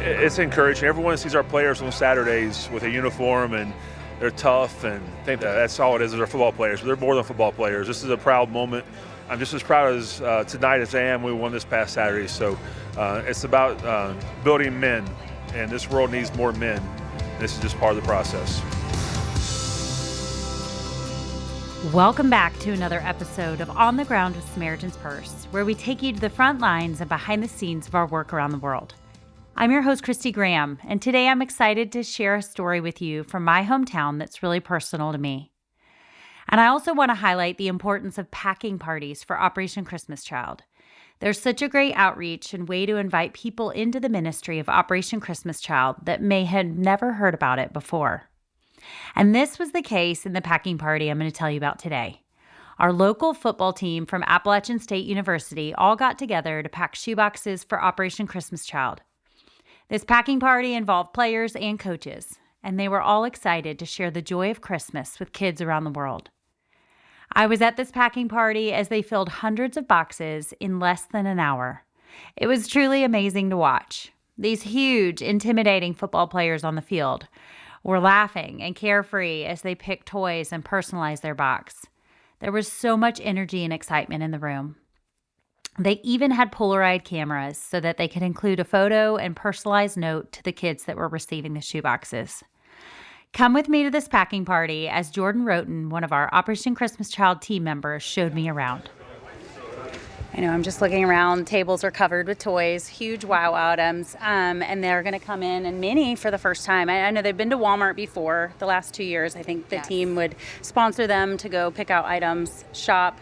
it's encouraging. Everyone sees our players on Saturdays with a uniform, and they're tough, and think that's all it is. They're football players. But they're more than football players. This is a proud moment. I'm just as proud as tonight as I am we won this past Saturday. So it's about building men, and this world needs more men. This is just part of the process. Welcome back to another episode of On the Ground with Samaritan's Purse, where we take you to the front lines and behind the scenes of our work around the world. I'm your host, Kristy Graham, and today I'm excited to share a story with you from my hometown that's really personal to me. And I also want to highlight the importance of packing parties for Operation Christmas Child. There's such a great outreach and way to invite people into the ministry of Operation Christmas Child that may have never heard about it before. And this was the case in the packing party I'm going to tell you about today. Our local football team from Appalachian State University all got together to pack shoeboxes for Operation Christmas Child. This packing party involved players and coaches, and they were all excited to share the joy of Christmas with kids around the world. I was at this packing party as they filled hundreds of boxes in less than an hour. It was truly amazing to watch. These huge, intimidating football players on the field were laughing and carefree as they picked toys and personalized their box. There was so much energy and excitement in the room. They even had Polaroid cameras so that they could include a photo and personalized note to the kids that were receiving the shoeboxes. Come with me to this packing party as Jordan Roten, one of our Operation Christmas Child team members, showed me around. I know, I'm just looking around. Tables are covered with toys, huge wow items, and they're going to come in, and many for the first time. I know they've been to Walmart before the last 2 years. I think the team would sponsor them to go pick out items, shop,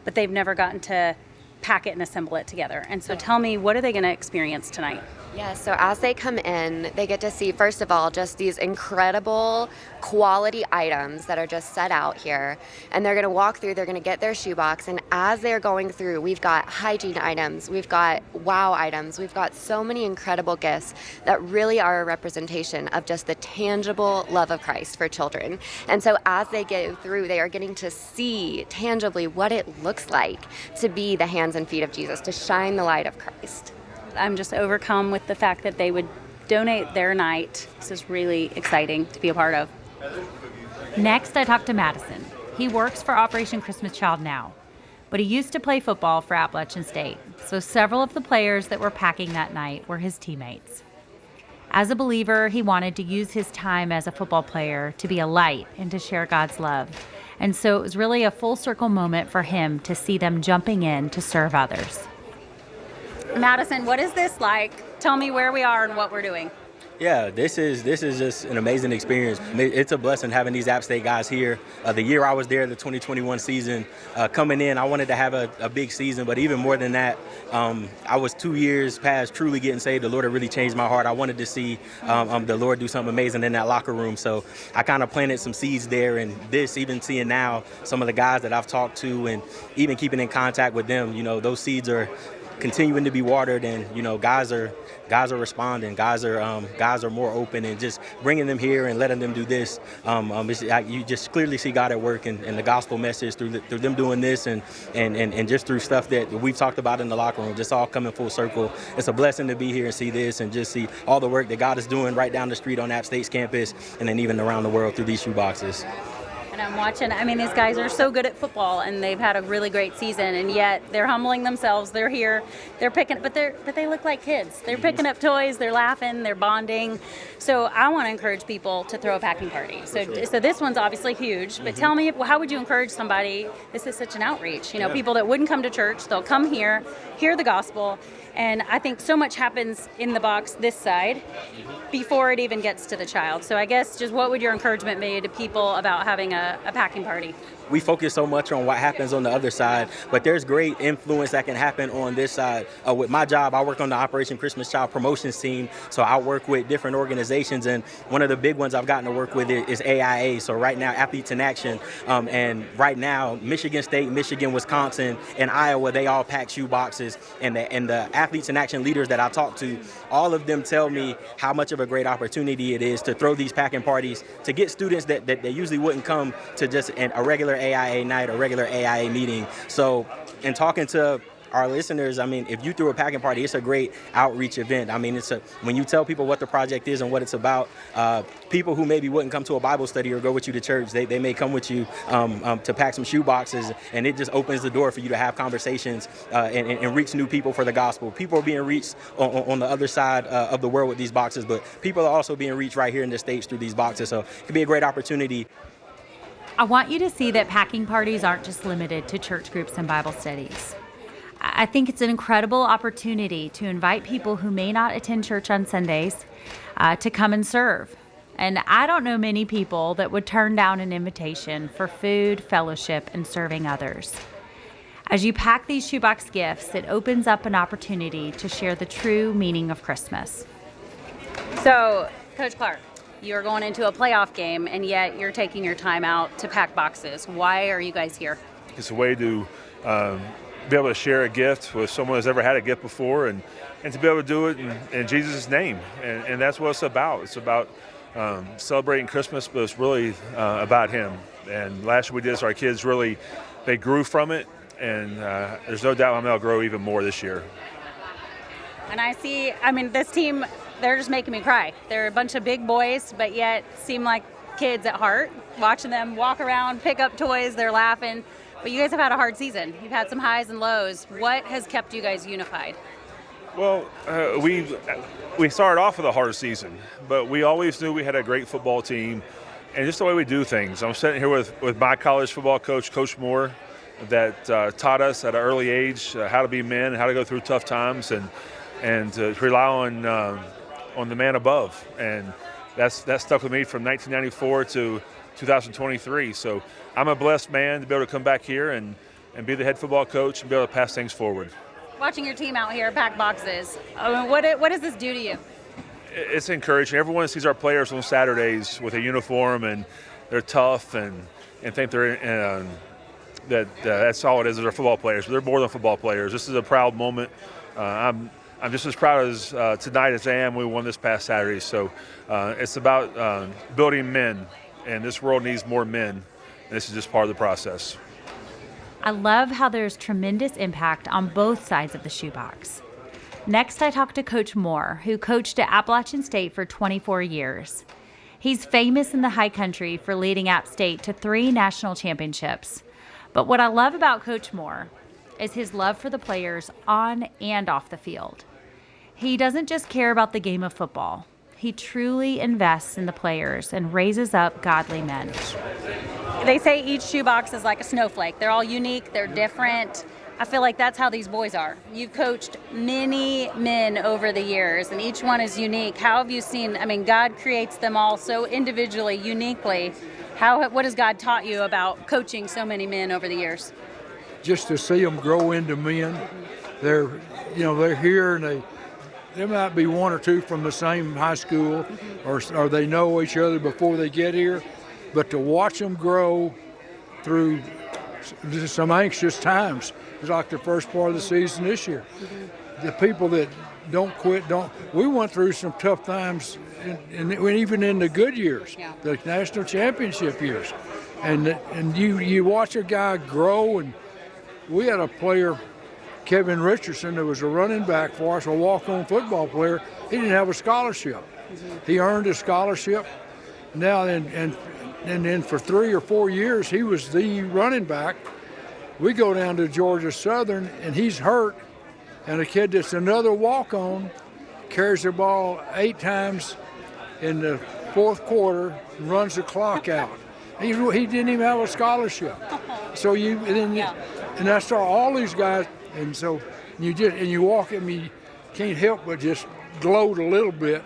but they've never gotten to pack it and assemble it together. And so tell me, what are they going to experience tonight? Yeah, so as they come in, they get to see, first of all, just these incredible quality items that are just set out here. And they're going to walk through, they're going to get their shoebox. And as they're going through, we've got hygiene items, we've got wow items, we've got so many incredible gifts that really are a representation of just the tangible love of Christ for children. And so as they go through, they are getting to see tangibly what it looks like to be the hands and feet of Jesus, to shine the light of Christ. I'm just overcome with the fact that they would donate their night. This is really exciting to be a part of. Next, I talked to Madison. He works for Operation Christmas Child now, but he used to play football for Appalachian State, so several of the players that were packing that night were his teammates. As a believer, he wanted to use his time as a football player to be a light and to share God's love. And so it was really a full circle moment for him to see them jumping in to serve others. Madison, what is this like? Tell me where we are and what we're doing. Yeah, this is just an amazing experience. It's a blessing having these App State guys here. The year I was there, the 2021 season, coming in, I wanted to have a big season, but even more than that, I was 2 years past truly getting saved. The Lord had really changed my heart. I wanted to see the Lord do something amazing in that locker room. So I kind of planted some seeds there, and this, even seeing now some of the guys that I've talked to and even keeping in contact with them, those seeds are continuing to be watered, and guys are responding. Guys are more open, and just bringing them here and letting them do this. You just clearly see God at work, and the gospel message through them doing this, and just through stuff that we've talked about in the locker room, just all coming full circle. It's a blessing to be here and see this, and just see all the work that God is doing right down the street on App State's campus, and then even around the world through these shoeboxes. And I'm watching, these guys are so good at football, and they've had a really great season, and yet they're humbling themselves. They're here, they're picking, but they look like kids. They're picking up toys, they're laughing, they're bonding. So I want to encourage people to throw a packing party. So this one's obviously huge, but tell me, how would you encourage somebody? This is such an outreach. People that wouldn't come to church, they'll come here, hear the gospel. And I think so much happens in the box this side before it even gets to the child. So I guess just what would your encouragement be to people about having a packing party? We focus so much on what happens on the other side, but there's great influence that can happen on this side. With my job, I work on the Operation Christmas Child promotions team, so I work with different organizations, and one of the big ones I've gotten to work with is AIA. So right now, Athletes in Action, and right now, Michigan State, Michigan, Wisconsin, and Iowa, they all pack shoe boxes, and the Athletes in Action leaders that I talk to, all of them tell me how much of a great opportunity it is to throw these packing parties to get students that they usually wouldn't come to just a regular AIA night or regular AIA meeting. So in talking to our listeners, I mean, if you threw a packing party, it's a great outreach event. I mean, when you tell people what the project is and what it's about, people who maybe wouldn't come to a Bible study or go with you to church, they may come with you to pack some shoe boxes, and it just opens the door for you to have conversations and reach new people for the gospel. People are being reached on the other side of the world with these boxes, but people are also being reached right here in the States through these boxes. So it could be a great opportunity. I want you to see that packing parties aren't just limited to church groups and Bible studies. I think it's an incredible opportunity to invite people who may not attend church on Sundays to come and serve. And I don't know many people that would turn down an invitation for food, fellowship, and serving others. As you pack these shoebox gifts, it opens up an opportunity to share the true meaning of Christmas. So, Coach Clark, you're going into a playoff game, and yet you're taking your time out to pack boxes. Why are you guys here? It's a way to be able to share a gift with someone who's ever had a gift before, and to be able to do it in Jesus' name. And that's what it's about. It's about celebrating Christmas, but it's really about Him. And last year we did this, our kids really, they grew from it, and there's no doubt they'll grow even more this year. And this team, they're just making me cry. They're a bunch of big boys, but yet seem like kids at heart. Watching them walk around, pick up toys, they're laughing. But you guys have had a hard season. You've had some highs and lows. What has kept you guys unified? Well, we started off with a hard season, but we always knew we had a great football team, and just the way we do things. I'm sitting here with my college football coach, Coach Moore, that taught us at an early age how to be men and how to go through tough times and to rely on the man above. And that stuck with me from 1994 to 2023. So I'm a blessed man to be able to come back here and be the head football coach and be able to pass things forward. Watching your team out here pack boxes, what does this do to you? It's encouraging. Everyone sees our players on Saturdays with a uniform, and they're tough and think they're that's all it is. They're football players, but they're more than football players. This is a proud moment. I'm just as proud as tonight as I am when we won this past Saturday. So it's about building men, and this world needs more men, and this is just part of the process. I love how there's tremendous impact on both sides of the shoebox. Next, I talked to Coach Moore, who coached at Appalachian State for 24 years. He's famous in the high country for leading App State to 3 national championships. But what I love about Coach Moore is his love for the players on and off the field. He doesn't just care about the game of football. He truly invests in the players and raises up godly men. They say each shoebox is like a snowflake. They're all unique, they're different. I feel like that's how these boys are. You've coached many men over the years, and each one is unique. How have you seen, God creates them all so individually, uniquely. What has God taught you about coaching so many men over the years? Just to see them grow into men. They're here, and there might be 1 or 2 from the same high school, or they know each other before they get here. But to watch them grow through some anxious times, it's like the first part of the season this year. The people that don't quit, we went through some tough times, and even in the good years, the national championship years. And you watch a guy grow, and we had a player, Kevin Richardson, that was a running back for us, a walk-on football player. He didn't have a scholarship. He earned a scholarship. Now, and then for 3 or 4 years, he was the running back. We go down to Georgia Southern, and he's hurt. And a kid that's another walk-on carries the ball 8 times in the 4th quarter and runs the clock out. He didn't even have a scholarship. So and that's all these guys. And so you walk at me, can't help but just gloat a little bit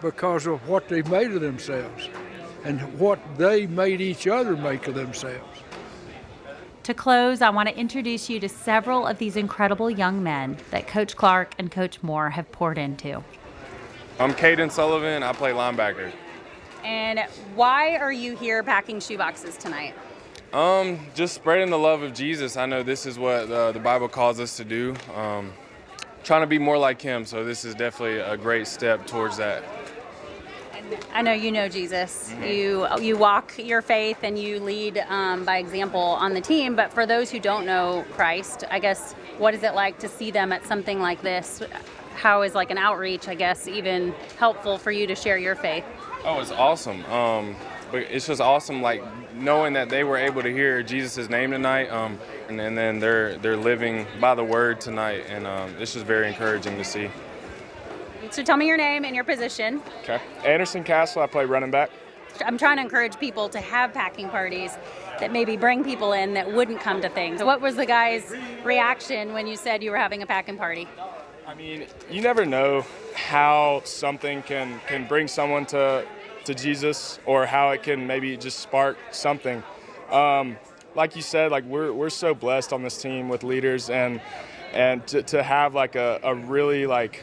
because of what they've made of themselves and what they made each other make of themselves. To close, I want to introduce you to several of these incredible young men that Coach Clark and Coach Moore have poured into. I'm Caden Sullivan. I play linebacker. And why are you here packing shoeboxes tonight? Just spreading the love of Jesus. I know this is what the Bible calls us to do. Trying to be more like Him, so this is definitely a great step towards that. And I know you know Jesus. You walk your faith and you lead by example on the team. But for those who don't know Christ, I guess, what is it like to see them at something like this? How is like an outreach, I guess, even helpful for you to share your faith? Oh, it's awesome. But it's just awesome, like knowing that they were able to hear Jesus' name tonight, and then they're living by the word tonight, and it's just very encouraging to see. So tell me your name and your position. Okay. Anderson Castle, I play running back. I'm trying to encourage people to have packing parties that maybe bring people in that wouldn't come to things. So what was the guys' reaction when you said you were having a packing party? I mean, you never know how something can bring someone to Jesus, or how it can maybe just spark something. Like you said, like we're so blessed on this team with leaders, and to have like a really like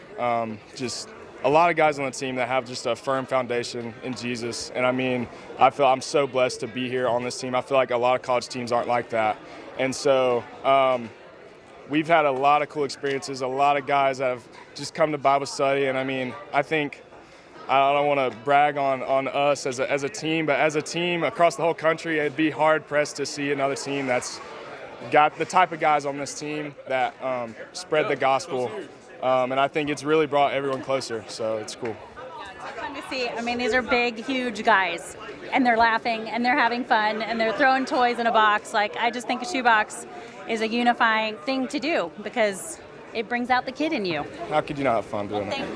just a lot of guys on the team that have just a firm foundation in Jesus. And I mean, I feel I'm so blessed to be here on this team. I feel like a lot of college teams aren't like that. And so we've had a lot of cool experiences, a lot of guys that have just come to Bible study. And I mean, I think, I don't want to brag on us as a team, but as a team across the whole country, it'd be hard-pressed to see another team that's got the type of guys on this team that spread the gospel. And I think it's really brought everyone closer, so it's cool. It's fun to see. I mean, these are big, huge guys, and they're laughing, and they're having fun, and they're throwing toys in a box. Like, I just think a shoebox is a unifying thing to do because it brings out the kid in you. How could you not have fun doing it?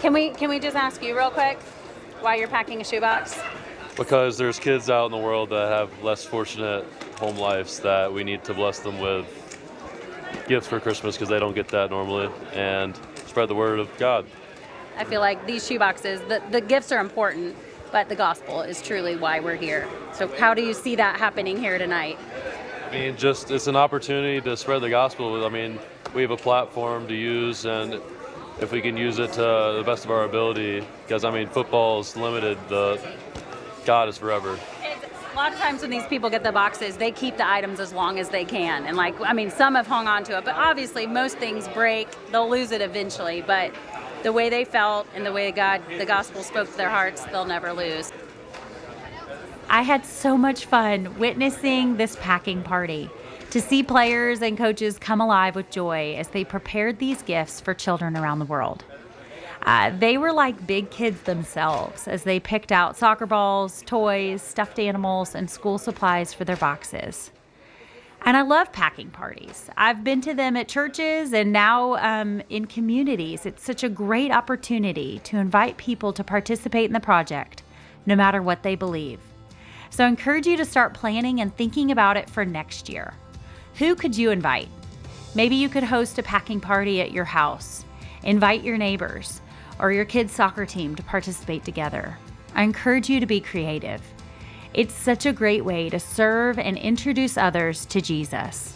Can we just ask you real quick why you're packing a shoebox? Because there's kids out in the world that have less fortunate home lives that we need to bless them with gifts for Christmas because they don't get that normally, and spread the word of God. I feel like these shoeboxes, the gifts are important, but the gospel is truly why we're here. So how do you see that happening here tonight? I mean, just it's an opportunity to spread the gospel. I mean, we have a platform to use, and if we can use it to the best of our ability, because I mean, football is limited, God is forever. A lot of times when these people get the boxes, they keep the items as long as they can. And like, I mean, some have hung on to it, but obviously most things break, they'll lose it eventually. But the way they felt and the way the gospel spoke to their hearts, they'll never lose. I had so much fun witnessing this packing party, to see players and coaches come alive with joy as they prepared these gifts for children around the world. They were like big kids themselves as they picked out soccer balls, toys, stuffed animals, and school supplies for their boxes. And I love packing parties. I've been to them at churches and now in communities. It's such a great opportunity to invite people to participate in the project, no matter what they believe. So I encourage you to start planning and thinking about it for next year. Who could you invite? Maybe you could host a packing party at your house. Invite your neighbors or your kids' soccer team to participate together. I encourage you to be creative. It's such a great way to serve and introduce others to Jesus.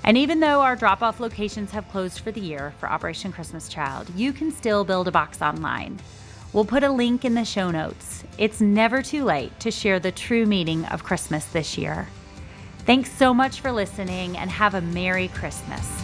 And even though our drop-off locations have closed for the year for Operation Christmas Child, you can still build a box online. We'll put a link in the show notes. It's never too late to share the true meaning of Christmas this year. Thanks so much for listening, and have a Merry Christmas.